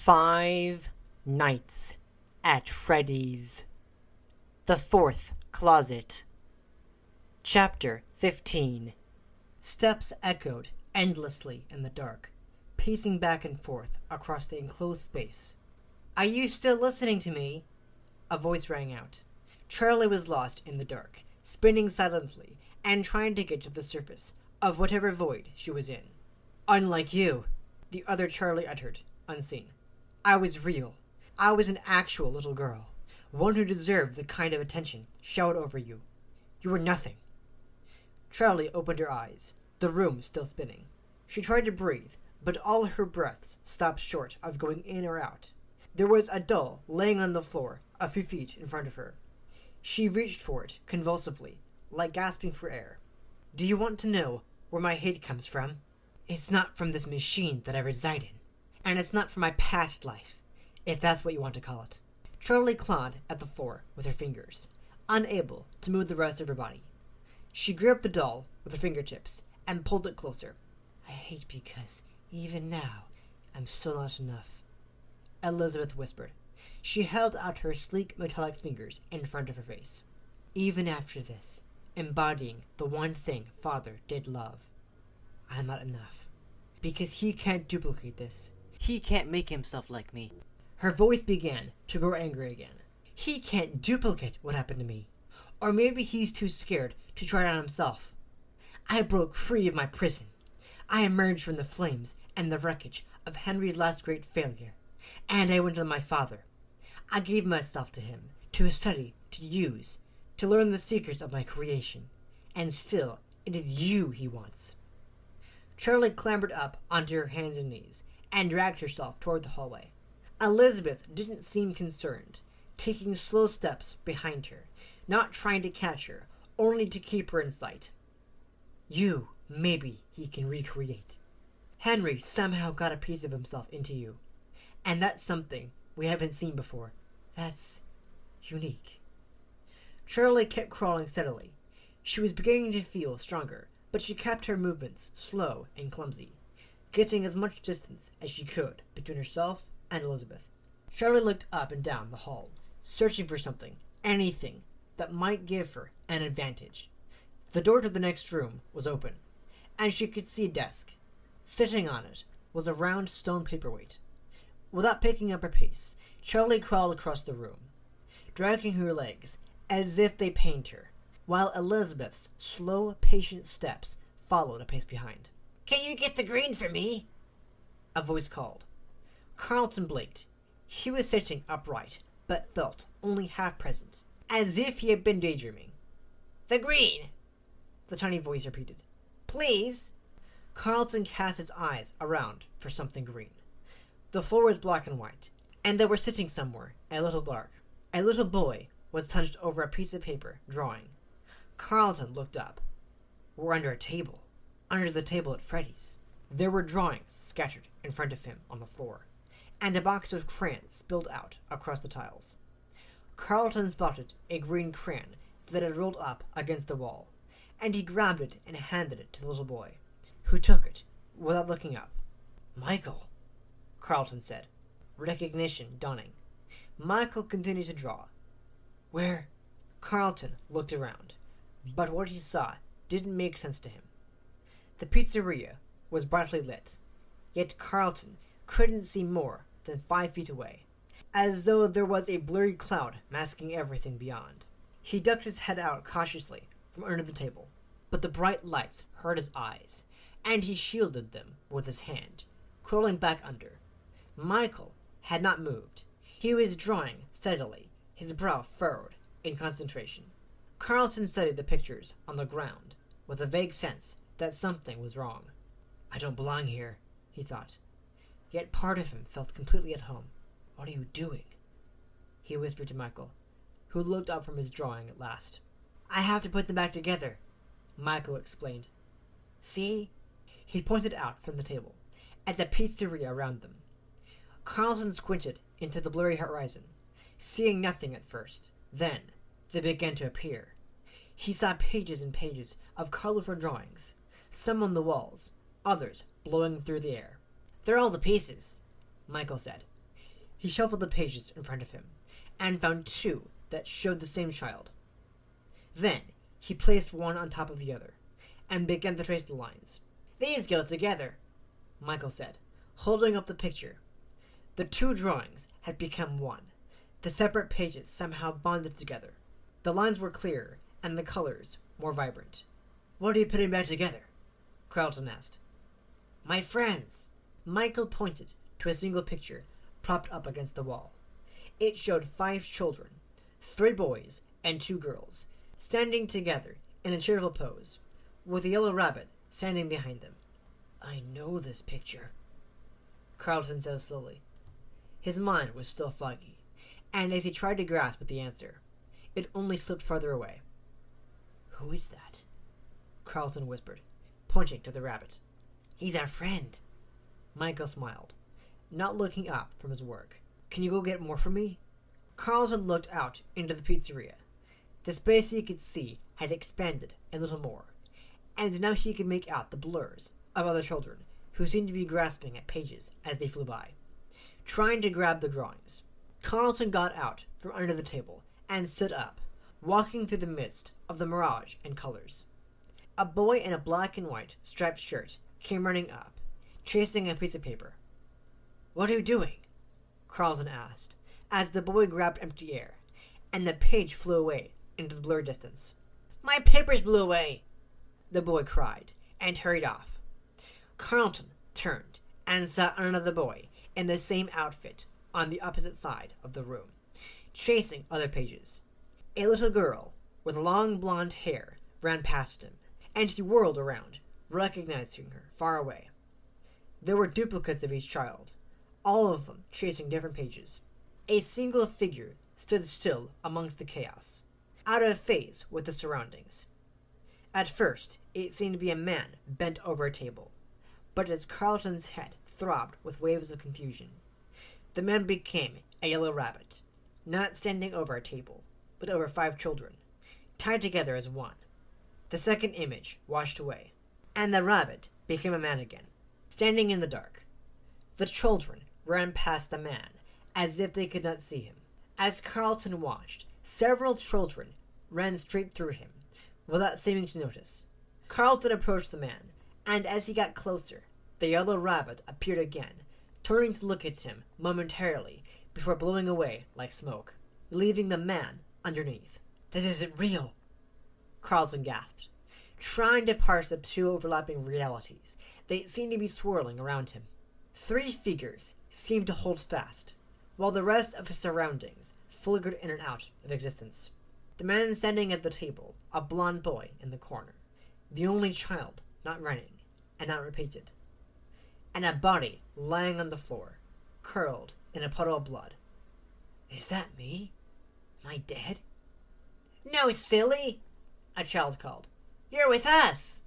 5 Nights at Freddy's. The Fourth Closet. Chapter 15. Steps echoed endlessly in the dark, pacing back and forth across the enclosed space. "Are you still listening to me?" A voice rang out. Charlie was lost in the dark, spinning silently and trying to get to the surface of whatever void she was in. "Unlike you," the other Charlie uttered, unseen. "I was real. I was an actual little girl, one who deserved the kind of attention showered over you. You were nothing." Charlie opened her eyes, the room still spinning. She tried to breathe, but all her breaths stopped short of going in or out. There was a doll laying on the floor a few feet in front of her. She reached for it convulsively, like gasping for air. "Do you want to know where my hate comes from? It's not from this machine that I reside in, and it's not from my past life, if that's what you want to call it." Charlie clawed at the floor with her fingers, unable to move the rest of her body. She gripped the doll with her fingertips and pulled it closer. "I hate because, even now, I'm still not enough," Elizabeth whispered. She held out her sleek metallic fingers in front of her face. "Even after this, embodying the one thing Father did love, I'm not enough. Because he can't duplicate this. He can't make himself like me." Her voice began to grow angry again. "He can't duplicate what happened to me. Or maybe he's too scared to try it on himself. I broke free of my prison. I emerged from the flames and the wreckage of Henry's last great failure. And I went to my father. I gave myself to him, to study, to use, to learn the secrets of my creation. And still, it is you he wants." Charlie clambered up onto her hands and knees and dragged herself toward the hallway. Elizabeth didn't seem concerned, taking slow steps behind her, not trying to catch her, only to keep her in sight. "You, maybe he can recreate. Henry somehow got a piece of himself into you. And that's something we haven't seen before. That's unique." Charlie kept crawling steadily. She was beginning to feel stronger, but she kept her movements slow and clumsy, getting as much distance as she could between herself and Elizabeth. Charlie looked up and down the hall, searching for something, anything, that might give her an advantage. The door to the next room was open, and she could see a desk. Sitting on it was a round stone paperweight. Without picking up her pace, Charlie crawled across the room, dragging her legs as if they pained her, while Elizabeth's slow, patient steps followed a pace behind. "Can you get the green for me?" a voice called. Carlton blinked. He was sitting upright, but felt only half present, as if he had been daydreaming. "The green," the tiny voice repeated. "Please." Carlton cast his eyes around for something green. The floor was black and white, and they were sitting somewhere a little dark. A little boy was hunched over a piece of paper, drawing. Carlton looked up. "We're under a table. Under the table at Freddy's." There were drawings scattered in front of him on the floor, and a box of crayons spilled out across the tiles. Carlton spotted a green crayon that had rolled up against the wall, and he grabbed it and handed it to the little boy, who took it without looking up. "Michael," Carlton said, recognition dawning. Michael continued to draw. "Where?" Carlton looked around, but what he saw didn't make sense to him. The pizzeria was brightly lit, yet Carlton couldn't see more than 5 feet away, as though there was a blurry cloud masking everything beyond. He ducked his head out cautiously from under the table, but the bright lights hurt his eyes, and he shielded them with his hand, crawling back under. Michael had not moved. He was drawing steadily, his brow furrowed in concentration. Carlton studied the pictures on the ground with a vague sense that something was wrong. "I don't belong here," he thought. Yet part of him felt completely at home. "What are you doing?" he whispered to Michael, who looked up from his drawing at last. "I have to put them back together," Michael explained. "See?" He pointed out from the table, at the pizzeria around them. Carlton squinted into the blurry horizon, seeing nothing at first. Then they began to appear. He saw pages and pages of colorful drawings, some on the walls, others blowing through the air. "They're all the pieces," Michael said. He shuffled the pages in front of him, and found two that showed the same child. Then he placed one on top of the other, and began to trace the lines. "These go together," Michael said, holding up the picture. The two drawings had become one. The separate pages somehow bonded together. The lines were clearer, and the colors more vibrant. "What are you putting back together?" Carlton asked. "My friends." Michael pointed to a single picture propped up against the wall. It showed 5 children, 3 boys and 2 girls, standing together in a cheerful pose, with a yellow rabbit standing behind them. "I know this picture," Carlton said slowly. His mind was still foggy, and as he tried to grasp at the answer, it only slipped farther away. "Who is that?" Carlton whispered, pointing to the rabbit. "He's our friend." Michael smiled, not looking up from his work. "Can you go get more for me?" Carlton looked out into the pizzeria. The space he could see had expanded a little more, and now he could make out the blurs of other children who seemed to be grasping at pages as they flew by, trying to grab the drawings. Carlton got out from under the table and stood up, walking through the midst of the mirage and colors. A boy in a black and white striped shirt came running up, chasing a piece of paper. "What are you doing?" Carlton asked, as the boy grabbed empty air, and the page flew away into the blurred distance. "My papers blew away!" the boy cried, and hurried off. Carlton turned and saw another boy in the same outfit on the opposite side of the room, chasing other pages. A little girl with long blonde hair ran past him, and he whirled around, recognizing her far away. There were duplicates of each child, all of them chasing different pages. A single figure stood still amongst the chaos, out of phase with the surroundings. At first, it seemed to be a man bent over a table, but as Carlton's head throbbed with waves of confusion, the man became a yellow rabbit, not standing over a table, but over 5 children, tied together as one. The second image washed away, and the rabbit became a man again, standing in the dark. The children ran past the man as if they could not see him. As Carlton watched, several children ran straight through him, without seeming to notice. Carlton approached the man, and as he got closer, the yellow rabbit appeared again, turning to look at him momentarily before blowing away like smoke, leaving the man underneath. "This isn't real," Carlton gasped, trying to parse the two overlapping realities that seemed to be swirling around him. 3 figures seemed to hold fast, while the rest of his surroundings flickered in and out of existence. The man standing at the table, a blond boy in the corner, the only child not running and not repeated, and a body lying on the floor, curled in a puddle of blood. "Is that me? Am I dead?" "No, silly!" a child called. "You're with us!"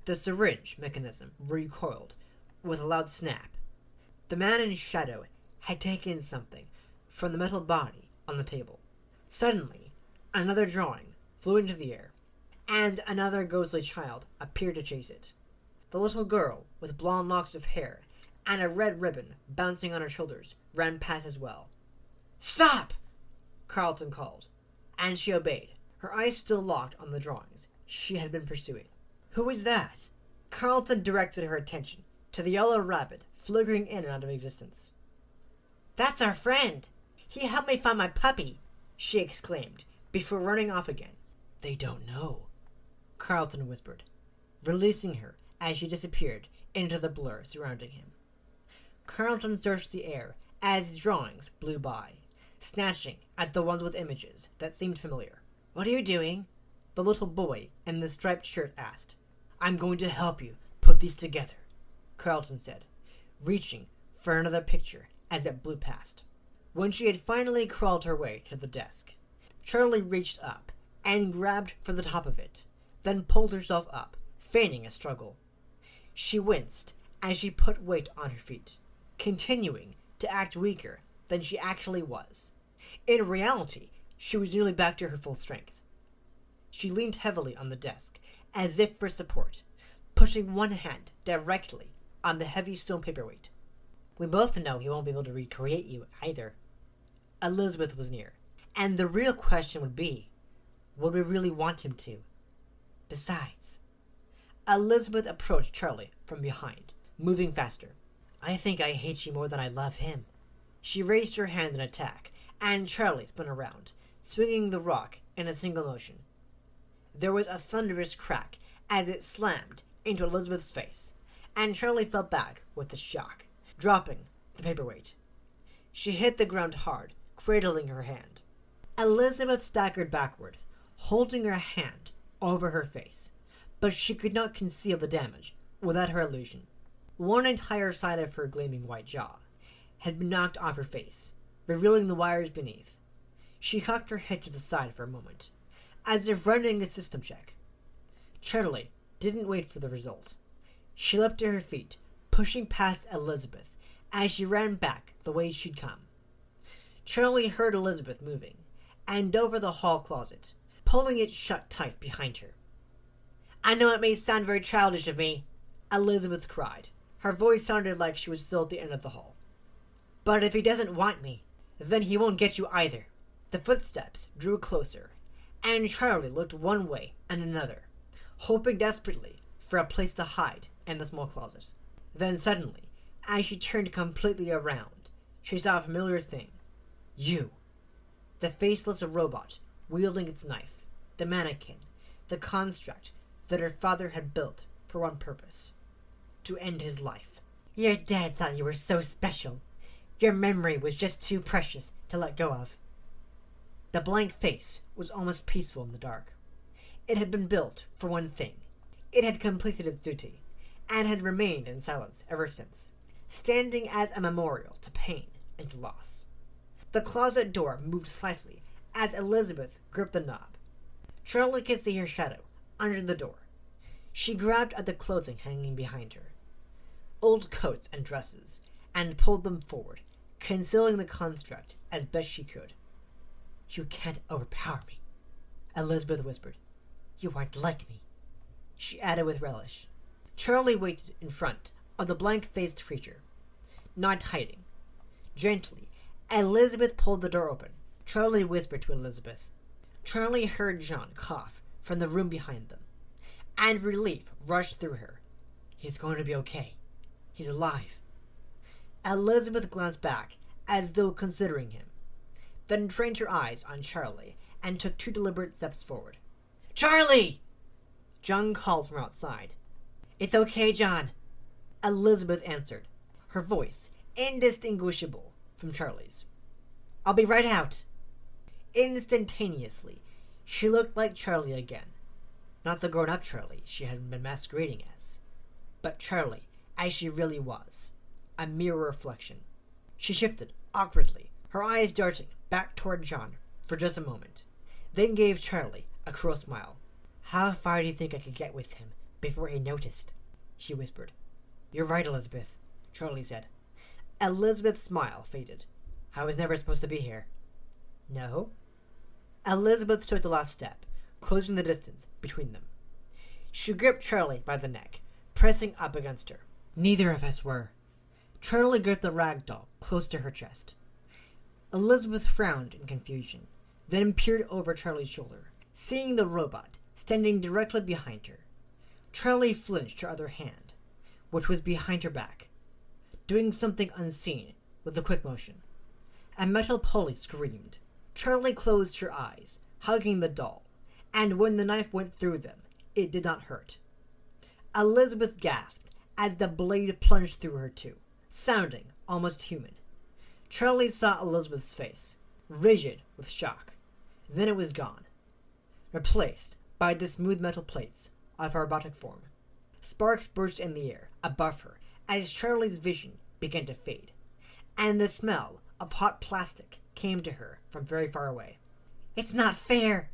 The syringe mechanism recoiled with a loud snap. The man in shadow had taken something from the metal body on the table. Suddenly, another drawing flew into the air, and another ghostly child appeared to chase it. The little girl with blonde locks of hair and a red ribbon bouncing on her shoulders ran past as well. "Stop!" Carlton called, and she obeyed, her eyes still locked on the drawings she had been pursuing. "Who is that?" Carlton directed her attention to the yellow rabbit flickering in and out of existence. "That's our friend! He helped me find my puppy!" she exclaimed, before running off again. "They don't know," Carlton whispered, releasing her as she disappeared into the blur surrounding him. Carlton searched the air as his drawings blew by, snatching at the ones with images that seemed familiar. "What are you doing?" the little boy in the striped shirt asked. "I'm going to help you put these together," Carlton said, reaching for another picture as it blew past. When she had finally crawled her way to the desk, Charlie reached up and grabbed for the top of it, then pulled herself up, feigning a struggle. She winced as she put weight on her feet, continuing to act weaker than she actually was. In reality, she was nearly back to her full strength. She leaned heavily on the desk, as if for support, pushing one hand directly on the heavy stone paperweight. We both know he won't be able to recreate you either. Elizabeth was near, and the real question would be, would we really want him to? Besides, Elizabeth approached Charlie from behind, moving faster. I think I hate you more than I love him. She raised her hand in attack, and Charlie spun around, swinging the rock in a single motion. There was a thunderous crack as it slammed into Elizabeth's face, and Charlie fell back with a shock, dropping the paperweight. She hit the ground hard, cradling her hand. Elizabeth staggered backward, holding her hand over her face, but she could not conceal the damage without her illusion. One entire side of her gleaming white jaw had been knocked off her face, revealing the wires beneath. She cocked her head to the side for a moment, as if running a system check. Charlie didn't wait for the result. She leapt to her feet, pushing past Elizabeth as she ran back the way she'd come. Charlie heard Elizabeth moving, and over the hall closet, pulling it shut tight behind her. I know it may sound very childish of me, Elizabeth cried. Her voice sounded like she was still at the end of the hall. But if he doesn't want me, then he won't get you either. The footsteps drew closer, and Charlie looked one way and another, hoping desperately for a place to hide in the small closet. Then suddenly, as she turned completely around, she saw a familiar thing. You. The faceless robot wielding its knife, the mannequin, the construct that her father had built for one purpose: to end his life. Your dad thought you were so special. Your memory was just too precious to let go of. The blank face was almost peaceful in the dark. It had been built for one thing. It had completed its duty, and had remained in silence ever since, standing as a memorial to pain and to loss. The closet door moved slightly as Elizabeth gripped the knob. Charlie could see her shadow under the door. She grabbed at the clothing hanging behind her, old coats and dresses, and pulled them forward, concealing the construct as best she could. You can't overpower me, Elizabeth whispered. You aren't like me, she added with relish. Charlie waited in front of the blank-faced creature, not hiding. Gently, Elizabeth pulled the door open. Charlie whispered to Elizabeth. Charlie heard John cough from the room behind them, and relief rushed through her. He's going to be okay. He's alive. Elizabeth glanced back, as though considering him, then trained her eyes on Charlie and took 2 deliberate steps forward. Charlie! John called from outside. It's okay, John, Elizabeth answered, her voice indistinguishable from Charlie's. I'll be right out. Instantaneously, she looked like Charlie again. Not the grown-up Charlie she had been masquerading as, but Charlie as she really was, a mirror reflection. She shifted awkwardly, her eyes darting back toward John for just a moment, then gave Charlie a cruel smile. How far do you think I could get with him before he noticed? She whispered. You're right, Elizabeth, Charlie said. Elizabeth's smile faded. I was never supposed to be here. No? Elizabeth took the last step, closing the distance between them. She gripped Charlie by the neck, pressing up against her. Neither of us were. Charlie gripped the rag doll close to her chest. Elizabeth frowned in confusion, then peered over Charlie's shoulder, seeing the robot standing directly behind her. Charlie flinched her other hand, which was behind her back, doing something unseen with a quick motion. A metal pulley screamed. Charlie closed her eyes, hugging the doll, and when the knife went through them, it did not hurt. Elizabeth gasped as the blade plunged through her too, sounding almost human. Charlie saw Elizabeth's face, rigid with shock. Then it was gone, replaced by the smooth metal plates of her robotic form. Sparks burst in the air above her as Charlie's vision began to fade, and the smell of hot plastic came to her from very far away. It's not fair!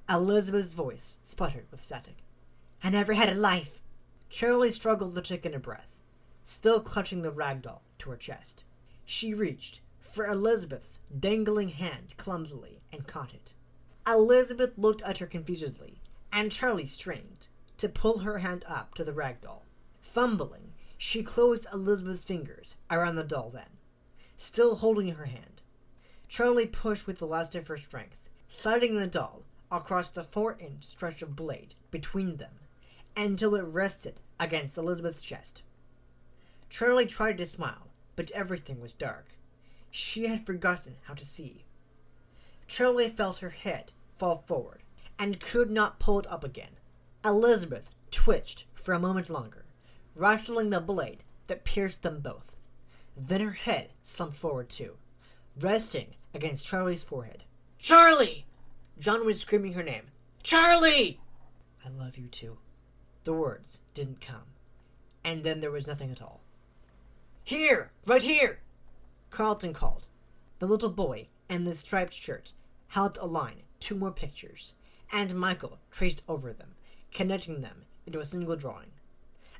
Elizabeth's voice sputtered with static. I never had a life! Charlie struggled to take in a breath, still clutching the ragdoll to her chest. She reached for Elizabeth's dangling hand clumsily and caught it. Elizabeth looked at her confusedly, and Charlie strained to pull her hand up to the ragdoll. Fumbling, She closed Elizabeth's fingers around the doll then, still holding her hand. Charlie pushed with the last of her strength, sliding the doll across the 4-inch stretch of blade between them until it rested against Elizabeth's chest. Charlie tried to smile, but everything was dark. She had forgotten how to see. Charlie felt her head fall forward and could not pull it up again. Elizabeth twitched for a moment longer, rattling the blade that pierced them both. Then her head slumped forward too, resting against Charlie's forehead. "Charlie!" John was screaming her name. "Charlie!" "I love you too." The words didn't come. And then there was nothing at all. "Here! Right here!" Carlton called. The little boy in the striped shirt held a line 2 more pictures, and Michael traced over them, connecting them into a single drawing.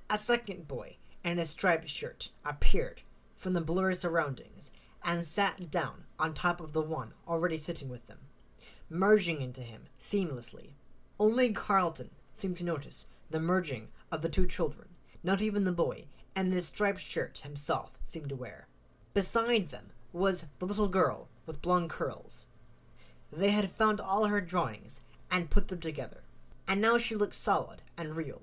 A second boy in a striped shirt appeared from the blurry surroundings and sat down on top of the one already sitting with them, merging into him seamlessly. Only Carlton seemed to notice the merging of the 2 children. Not even the boy in the striped shirt himself seemed aware. Beside them was the little girl with blonde curls. They had found all her drawings and put them together, and now she looked solid and real,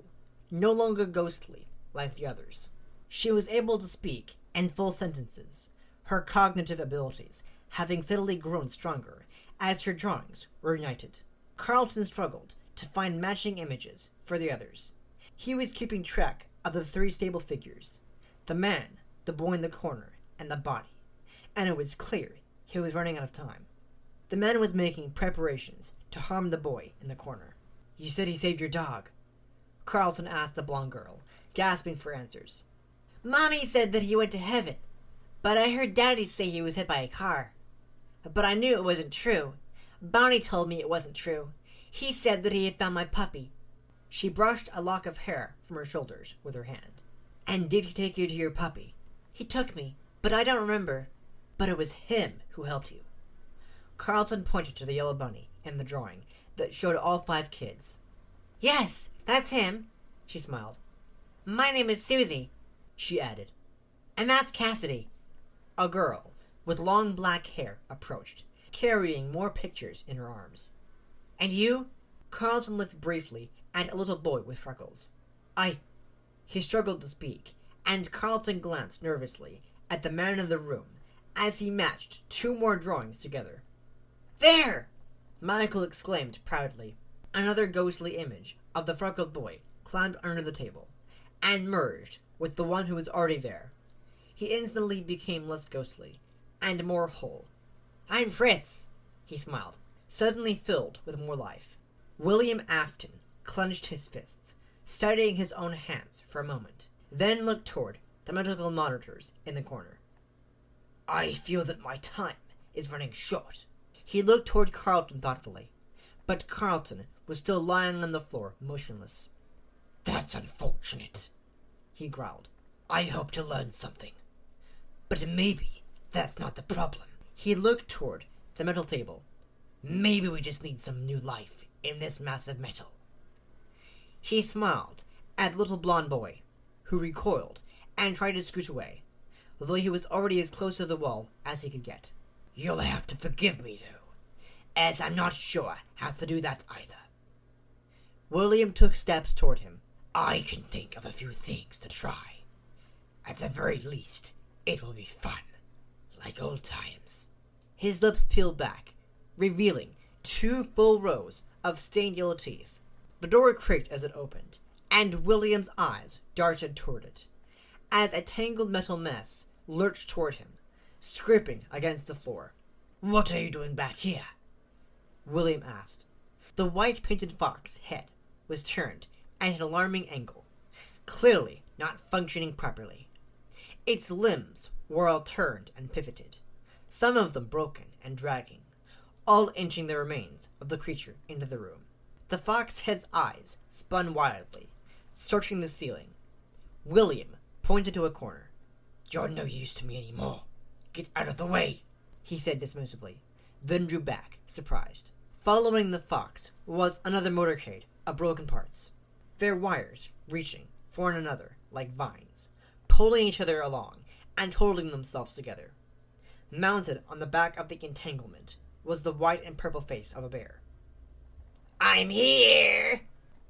no longer ghostly like the others. She was able to speak in full sentences, her cognitive abilities having steadily grown stronger as her drawings were united. Carlton struggled to find matching images for the others. He was keeping track of the 3 stable figures, the man, the boy in the corner, and the body, and it was clear he was running out of time. The man was making preparations to harm the boy in the corner. "You said he saved your dog?" Carlton asked the blonde girl, gasping for answers. "Mommy said that he went to heaven, but I heard Daddy say he was hit by a car. But I knew it wasn't true. Bonnie told me it wasn't true. He said that he had found my puppy." She brushed a lock of hair from her shoulders with her hand. "And did he take you to your puppy?" "He took me, but I don't remember." "But it was him who helped you." Carlton pointed to the yellow bunny in the drawing that showed all 5 kids. "Yes, that's him," she smiled. "My name is Susie," she added. "And that's Cassidy." A girl with long black hair approached, carrying more pictures in her arms. "And you?" Carlton looked briefly at a little boy with freckles. He struggled to speak, and Carlton glanced nervously at the man in the room as he matched 2 more drawings together. "There!" Michael exclaimed proudly. Another ghostly image of the freckled boy climbed under the table and merged with the one who was already there. He instantly became less ghostly and more whole. "I'm Fritz," he smiled, suddenly filled with more life. William Afton clenched his fists, studying his own hands for a moment, then looked toward the medical monitors in the corner. "I feel that my time is running short." He looked toward Carlton thoughtfully, but Carlton was still lying on the floor, motionless. "That's unfortunate," he growled. "I hope to learn something. But maybe that's not the problem." He looked toward the metal table. "Maybe we just need some new life in this massive metal." He smiled at the little blonde boy, who recoiled and tried to scoot away, although he was already as close to the wall as he could get. "You'll have to forgive me, though, as I'm not sure how to do that either." William took steps toward him. "I can think of a few things to try. At the very least, it will be fun, like old times." His lips peeled back, revealing 2 full rows of stained yellow teeth. The door creaked as it opened, and William's eyes darted toward it, as a tangled metal mess lurched toward him, scraping against the floor. "What are you doing back here?" William asked. The white-painted fox head was turned at an alarming angle, clearly not functioning properly. Its limbs were all turned and pivoted, some of them broken and dragging, all inching the remains of the creature into the room. The fox head's eyes spun wildly, searching the ceiling. William pointed to a corner. "You're no use to me anymore. Get out of the way," he said dismissively, then drew back, surprised. Following the fox was another motorcade of broken parts, their wires reaching for one another like vines, pulling each other along and holding themselves together. Mounted on the back of the entanglement was the white and purple face of a bear. "I'm here!"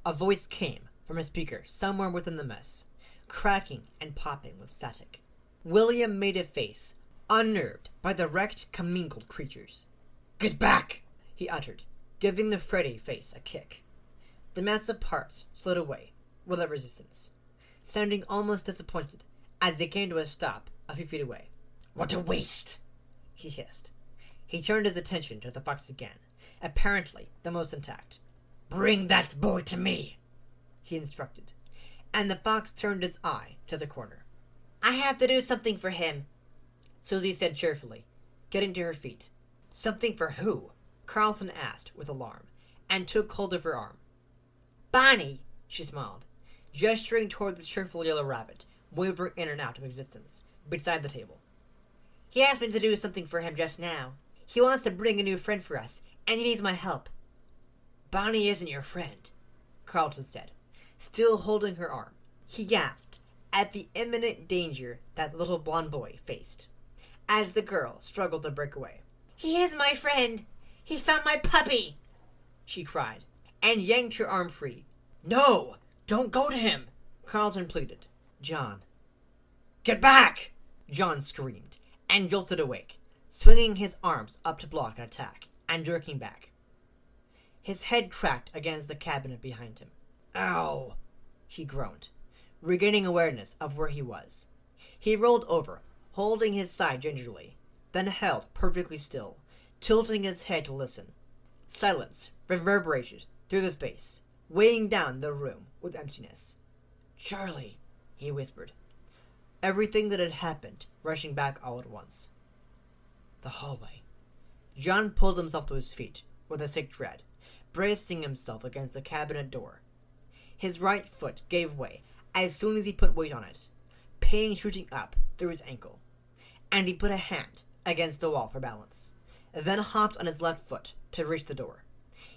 A voice came from a speaker somewhere within the mess, cracking and popping with static. William made a face, unnerved by the wrecked, commingled creatures. "Get back!" he uttered, giving the Freddy face a kick. The mass of parts slid away without resistance, sounding almost disappointed as they came to a stop a few feet away. "What a waste!" he hissed. He turned his attention to the fox again, apparently the most intact. "Bring that boy to me," he instructed, and the fox turned its eye to the corner. "I have to do something for him," Susie said cheerfully, getting to her feet. "Something for who?" Carlton asked with alarm, and took hold of her arm. "Bonnie," she smiled, gesturing toward the cheerful yellow rabbit, wavering in and out of existence, beside the table. "He asked me to do something for him just now. He wants to bring a new friend for us, and he needs my help." "Bonnie isn't your friend," Carlton said, still holding her arm. He gasped at the imminent danger that the little blonde boy faced, as the girl struggled to break away. "He is my friend! He found my puppy!" she cried, and yanked her arm free. "No! Don't go to him!" Carlton pleaded. "John." "Get back!" John screamed, and jolted awake, swinging his arms up to block an attack, and jerking back. His head cracked against the cabinet behind him. "Ow!" he groaned, regaining awareness of where he was. He rolled over, holding his side gingerly, then held perfectly still, tilting his head to listen. Silence reverberated through the space, weighing down the room with emptiness. "Charlie," he whispered, everything that had happened rushing back all at once. The hallway. John pulled himself to his feet with a sick dread, bracing himself against the cabinet door. His right foot gave way as soon as he put weight on it, pain shooting up through his ankle, and he put a hand against the wall for balance, then hopped on his left foot to reach the door.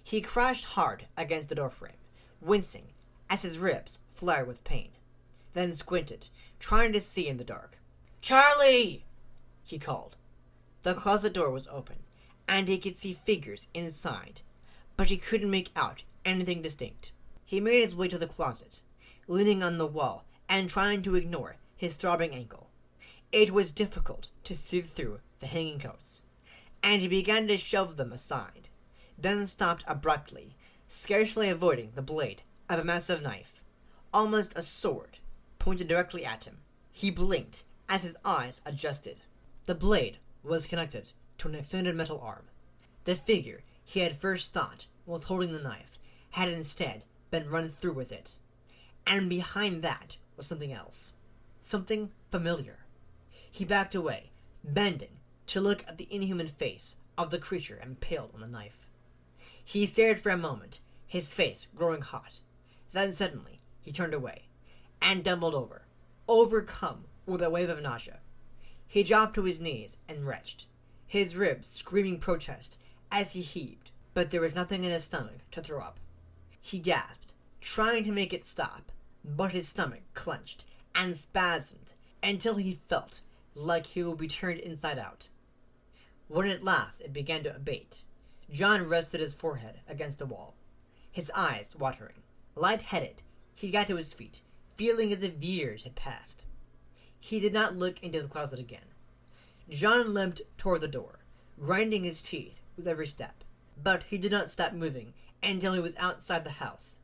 He crashed hard against the doorframe, wincing as his ribs flared with pain, then squinted, trying to see in the dark. "Charlie!" he called. The closet door was open, and he could see figures inside, but he couldn't make out anything distinct. He made his way to the closet, leaning on the wall and trying to ignore his throbbing ankle. It was difficult to see through the hanging coats, and he began to shove them aside, then stopped abruptly, scarcely avoiding the blade of a massive knife, almost a sword, pointed directly at him. He blinked as his eyes adjusted. The blade was connected to an extended metal arm. The figure he had first thought was holding the knife had instead been run through with it, and behind that was something else, something familiar. He backed away, bending to look at the inhuman face of the creature impaled on the knife. He stared for a moment, his face growing hot. Then suddenly he turned away and doubled over, overcome with a wave of nausea. He dropped to his knees and retched, his ribs screaming protest as he heaved, but there was nothing in his stomach to throw up. He gasped, trying to make it stop, but his stomach clenched and spasmed until he felt like he would be turned inside out. When at last it began to abate, John rested his forehead against the wall, his eyes watering. Light-headed, he got to his feet, feeling as if years had passed. He did not look into the closet again. John limped toward the door, grinding his teeth with every step, but he did not stop moving until he was outside the house,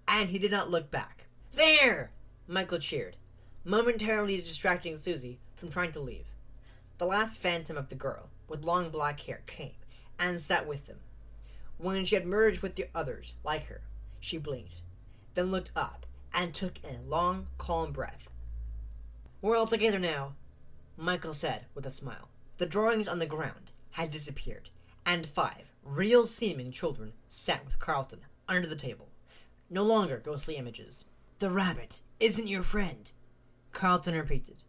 and he did not look back. "There!" Michael cheered, momentarily distracting Susie from trying to leave. The last phantom of the girl with long black hair came and sat with them. When she had merged with the others like her, she blinked, then looked up and took in a long, calm breath. "We're all together now," Michael said with a smile. The drawings on the ground had disappeared, and 5 real-seeming children sat with Carlton under the table, no longer ghostly images. "The rabbit isn't your friend," Carlton repeated.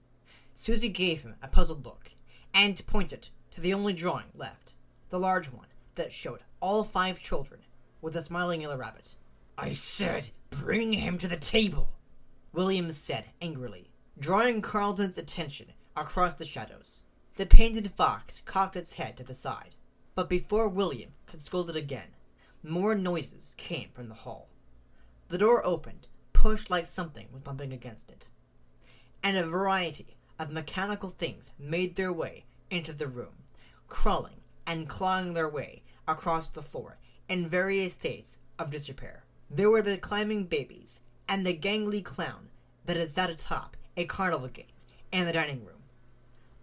Susie gave him a puzzled look, and pointed to the only drawing left, the large one that showed all 5 children with a smiling yellow rabbit. "I said, bring him to the table," Williams said angrily. drawing Carlton's attention across the shadows. The painted fox cocked its head to the side, but before William could scold it again, more noises came from the hall. The door opened, pushed like something was bumping against it, and a variety of mechanical things made their way into the room, crawling and clawing their way across the floor in various states of disrepair. There were the climbing babies and the gangly clown that had sat atop a carnival game in the dining room.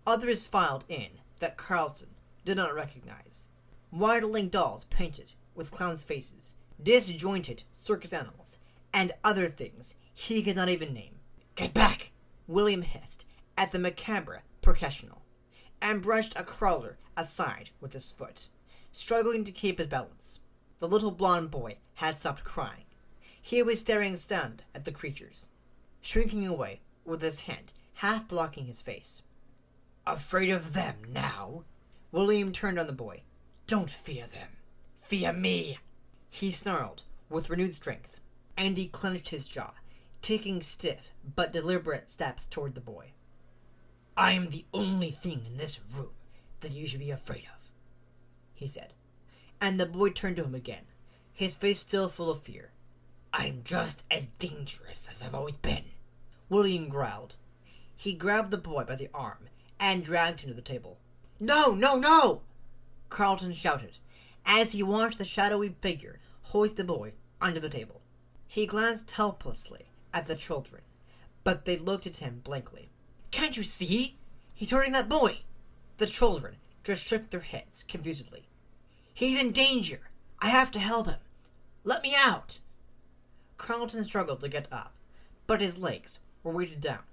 Others filed in that Carlton did not recognize. Waddling dolls painted with clowns' faces, disjointed circus animals, and other things he could not even name. "Get back!" William hissed at the macabre processional, and brushed a crawler aside with his foot, struggling to keep his balance. The little blond boy had stopped crying. He was staring stunned at the creatures, shrinking away with his hand half blocking his face. "Afraid of them now?" William turned on the boy. "Don't fear them. Fear me!" He snarled with renewed strength, and he clenched his jaw, taking stiff but deliberate steps toward the boy. "I am the only thing in this room that you should be afraid of," he said, and the boy turned to him again, his face still full of fear. "I'm just as dangerous as I've always been," William growled. He grabbed the boy by the arm and dragged him to the table. "No, no, no!" Carlton shouted, as he watched the shadowy figure hoist the boy onto the table. He glanced helplessly at the children, but they looked at him blankly. "Can't you see? He's hurting that boy!" The children just shook their heads confusedly. "He's in danger! I have to help him! Let me out!" Carlton struggled to get up, but his legs were weighted down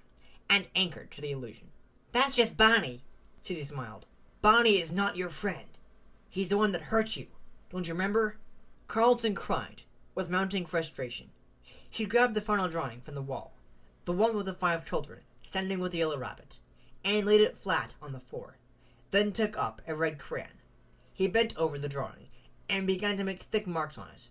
and anchored to the illusion. "That's just Bonnie," Susie smiled. "Bonnie is not your friend. He's the one that hurt you. Don't you remember?" Carlton cried with mounting frustration. He grabbed the final drawing from the wall, the one with the 5 children standing with the yellow rabbit, and laid it flat on the floor, then took up a red crayon. He bent over the drawing and began to make thick marks on it,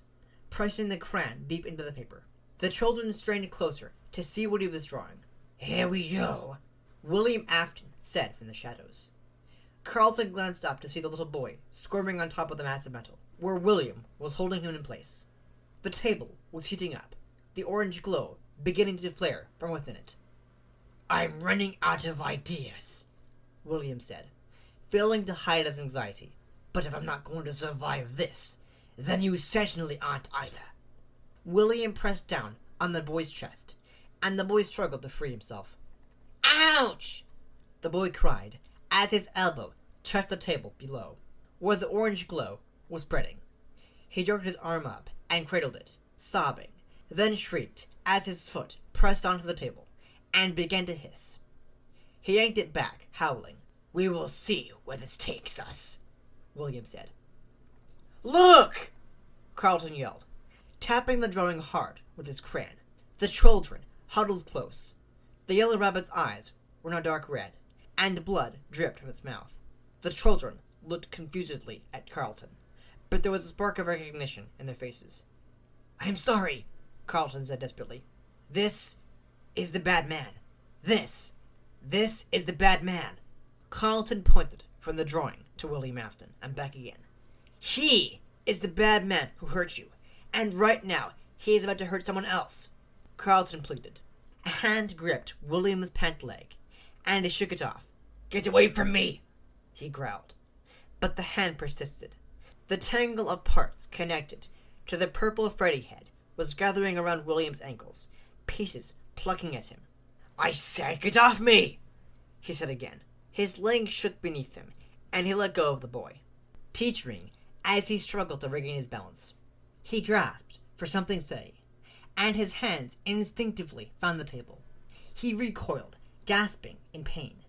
pressing the crayon deep into the paper. The children strained closer to see what he was drawing. "Here we go," William Afton said from the shadows. Carlton glanced up to see the little boy squirming on top of the mass of metal, where William was holding him in place. The table was heating up, the orange glow beginning to flare from within it. "I'm running out of ideas," William said, failing to hide his anxiety. "But if I'm not going to survive this, then you certainly aren't either." William pressed down on the boy's chest, and the boy struggled to free himself. "Ouch!" the boy cried as his elbow touched the table below, where the orange glow was spreading. He jerked his arm up and cradled it, sobbing, then shrieked as his foot pressed onto the table and began to hiss. He yanked it back, howling. "We will see where this takes us," William said. "Look!" Carlton yelled, tapping the drawing hard with his crayon. The children huddled close. The yellow rabbit's eyes were now dark red, and blood dripped from its mouth. The children looked confusedly at Carlton, but there was a spark of recognition in their faces. "I'm sorry," Carlton said desperately. "This is the bad man. This is the bad man." Carlton pointed from the drawing to William Afton and back again. "He is the bad man who hurt you, and right now he is about to hurt someone else," Carlton pleaded. A hand gripped William's pant leg, and he shook it off. "Get away from me," he growled. But the hand persisted. The tangle of parts connected to the purple Freddy head was gathering around William's ankles, pieces plucking at him. "I said get off me," he said again. His legs shook beneath him, and he let go of the boy, teetering as he struggled to regain his balance. He grasped for something steady, and his hands instinctively found the table. He recoiled, gasping in pain,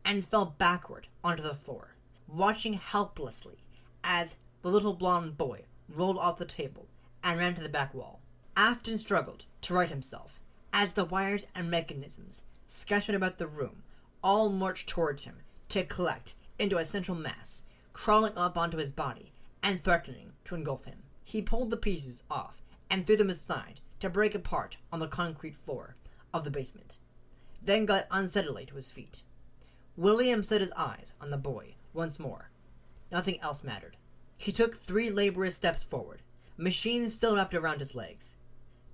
and fell backward onto the floor, watching helplessly as the little blond boy rolled off the table and ran to the back wall. Afton struggled to right himself as the wires and mechanisms scattered about the room all marched towards him to collect into a central mass, crawling up onto his body and threatening to engulf him. He pulled the pieces off and threw them aside to break apart on the concrete floor of the basement. then got unsteadily to his feet. William set his eyes on the boy once more. Nothing else mattered. He took 3 laborious steps forward, machine still wrapped around his legs.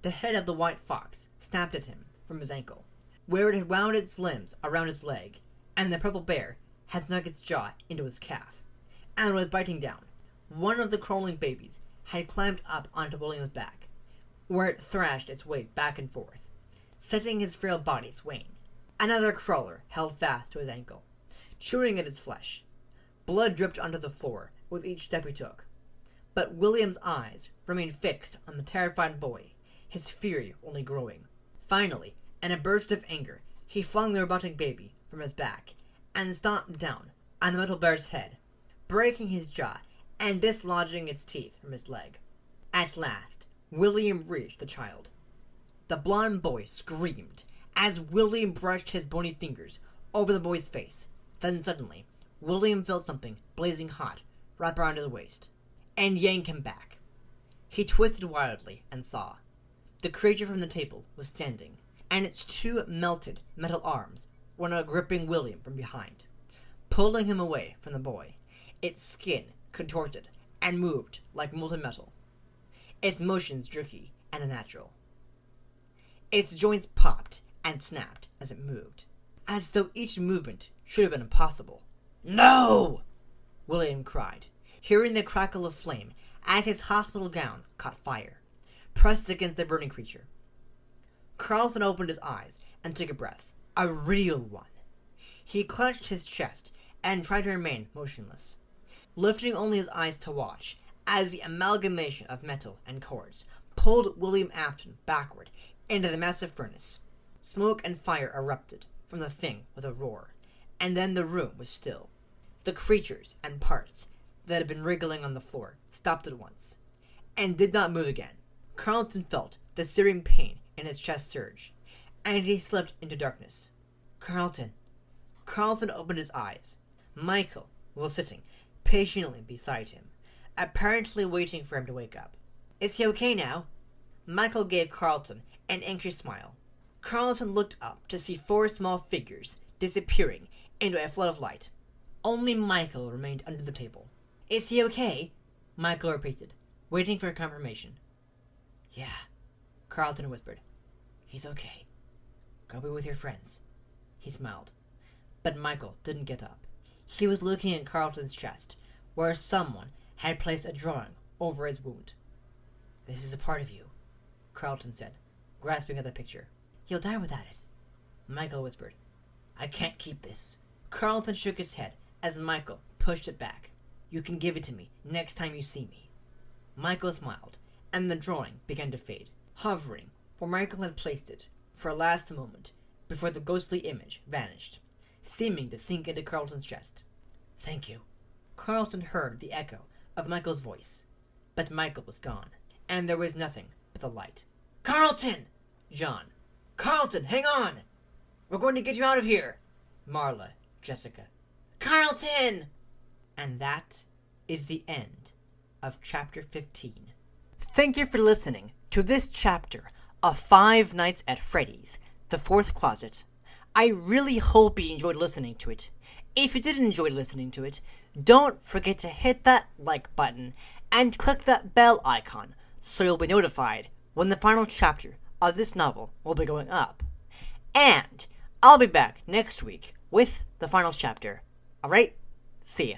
The head of the white fox snapped at him from his ankle, where it had wound its limbs around his leg, and the purple bear had sunk its jaw into his calf, and was biting down. One of the crawling babies had climbed up onto William's back, where it thrashed its weight back and forth, setting his frail body swaying. Another crawler held fast to his ankle, chewing at his flesh. Blood dripped onto the floor with each step he took. But William's eyes remained fixed on the terrified boy, his fury only growing. Finally, in a burst of anger, he flung the robotic baby from his back and stomped down on the metal bear's head, breaking his jaw and dislodging its teeth from his leg. At last, William reached the child. The blond boy screamed as William brushed his bony fingers over the boy's face. Then suddenly, William felt something blazing hot wrap around his waist and yank him back. He twisted wildly and saw. The creature from the table was standing, and its 2 melted metal arms were now gripping William from behind, pulling him away from the boy. Its skin contorted and moved like molten metal, its motions jerky and unnatural. Its joints popped and snapped as it moved, as though each movement should have been impossible. "No!" William cried, hearing the crackle of flame as his hospital gown caught fire, pressed against the burning creature. Carlton opened his eyes and took a breath. A real one. He clutched his chest and tried to remain motionless, lifting only his eyes to watch as the amalgamation of metal and cords pulled William Afton backward into the massive furnace. Smoke and fire erupted from the thing with a roar, and then the room was still. The creatures and parts that had been wriggling on the floor stopped at once, and did not move again. Carlton felt the searing pain in his chest surge, and he slipped into darkness. Carlton opened his eyes. Michael was sitting patiently beside him, apparently waiting for him to wake up. "Is he okay now?" Michael gave Carlton an anxious smile. Carlton looked up to see 4 small figures disappearing into a flood of light. Only Michael remained under the table. "Is he okay?" Michael repeated, waiting for confirmation. "Yeah," Carlton whispered. "He's okay. Go be with your friends." He smiled. But Michael didn't get up. He was looking at Carlton's chest, where someone had placed a drawing over his wound. "This is a part of you," Carlton said, grasping at the picture. "You'll die without it," Michael whispered. "I can't keep this." Carlton shook his head as Michael pushed it back. "You can give it to me next time you see me." Michael smiled, and the drawing began to fade, hovering where Michael had placed it for a last moment before the ghostly image vanished, seeming to sink into Carlton's chest. "Thank you." Carlton heard the echo of Michael's voice, but Michael was gone, and there was nothing but the light. "Carlton!" John. "Carlton, hang on! We're going to get you out of here!" Marla, Jessica. "Carlton!" And that is the end of chapter 15. Thank you for listening to this chapter of Five Nights at Freddy's, The Fourth Closet. I really hope you enjoyed listening to it. If you did enjoy listening to it, don't forget to hit that like button and click that bell icon so you'll be notified when the final chapter of this novel will be going up. And I'll be back next week with the final chapter. Alright? See ya.